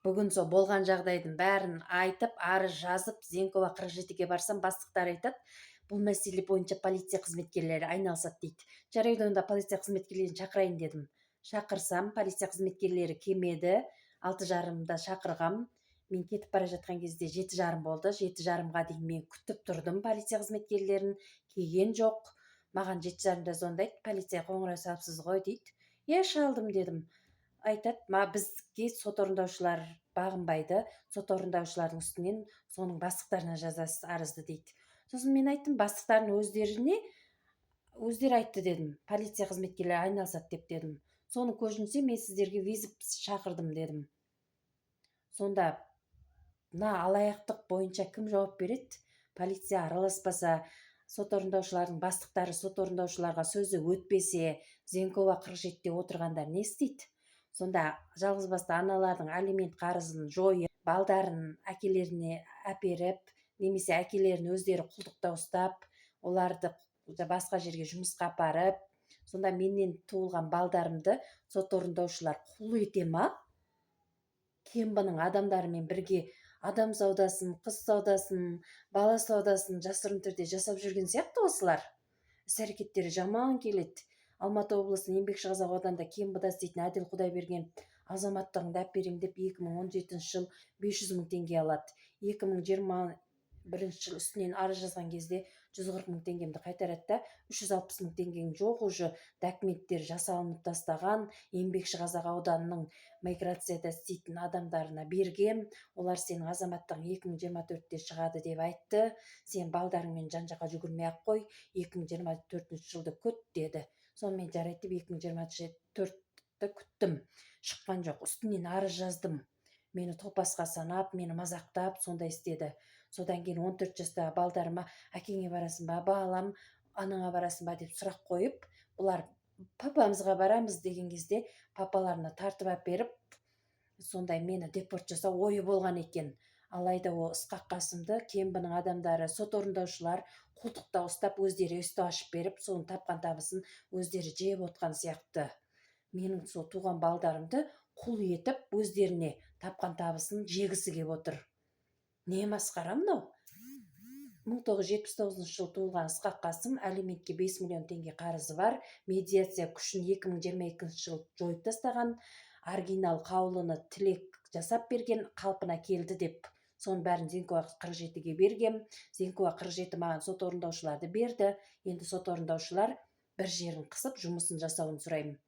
Бүгін сол болған жағдайдың бәрін айтып, арыз жазып, Зенкова 47-ге барсам, бастықтар айтады, бұл мәселе бойынша полиция қызметкерлері айналысады дейді. Жарайды, онда полиция қызметкерлерін шақырайын дедім. Шақырсам, полиция қызметкерлері келмеді, 6:30-да шақырғам. Мен кетіп бара жатқан кезде 7:30 болды. 7:30-ға дейін мен күтіп тұрдым полиция қызметкерлерін, келген жоқ. Маған 7:30-да звондайды, полиция қоңырау салыпсыз ғой дейді. Иә, шалдым дедім. Айтады, бізге сот орындаушылар бағынбайды, сот орындаушылардың үстінен соның бастықтарына жазасыз арызды дейді. Сосын мен айттым, бастықтардың өздері айтты дедім, полиция қызметкерлері айналысады деп дедім. Соны көзінше мен сіздерге визит шақырдым дедім. Сонда мына алаяқтық бойынша кім жауап береді? Полиция араласпаса, сот орындаушылардың бастықтары сот орындаушыларға сөзі өтпесе, Зенкова 47-де отырғандар не істейді? Сонда жалғызбасты аналардың алимент қарызын жойып, балдарын әкелеріне әперіп, немесе әкелерін өздері құлдықта ұстап, оларды басқа жерге жұмысқа апарып, сонда менен туылған балдарымды сот орындаушылар құл ете ма? Кембаның адамдарымен бірге адам саудасын, қыз саудасын, бала саудасын жасырын түрде жасап жүрген сияқты осылар. Іс-әрекеттері жаман келеді. Алматы облысының Еңбекшіқазақ ауданында Кембада істейтін Әділ Құдайберген азаматтығыңды әперем деп 2017 жыл 500 мың теңге алады. 2021 жыл үстінен арыз жазған кезде 140 мың теңгемді қайтарады да, 360 мың теңгенің жоқ, уже документтер жасалынып тастаған, Еңбекшіқазақ ауданының миграцияда істейтін адамдарына берген. Олар сенің азаматтығың 2024-те шығады деп айтты. Сен балдарыңмен жан-жаққа жүгірмей-ақ қой, 2024 жылды күт деді. Сонымен жарайды деп 2024-ті күттім. Шыққан жоқ. Үстінен арыз жаздым. Мені топасқа санап, мені мазақтап, сондай істеді. Содан кейін 14 жастағы балдарыма әкеңе барасың ба, балам, анаңа барасың ба деп сұрақ қойып, бұлар папамызға барамыз деген кезде папаларына тартып әперіп, сондай мені депорт жасау ойы болған екен. Алайда ол ысқақ қасымды Кембаның адамдары, сот орындаушылар құлдықта ұстап, өздері өсті ашып беріп, соның тапқан табысын өздері жеп отқан сияқты. Менің сол туған балдарымды құл етіп, өздеріне тапқан табысын жегісі кеп отыр. Не масқара мынау? 1979 жылы туылған Ысқақ Қасым, алиментке 5 миллион теңге қарызы бар. Медиация күшін 2022 жылы жойып тастаған. Оригинал қаулыны тілек жасап берген, қалпына келді деп. Соның бәрін Зенкова 47-ге берген. Зенкова 47 маған сот орындаушыларды берді. Енді сот орындаушылар бір жерін қысып жұмысын жасауын сұраймын.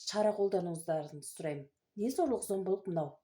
Шара қолдануыңыздарын сұраймын. Не зорлық зомбылық мынау?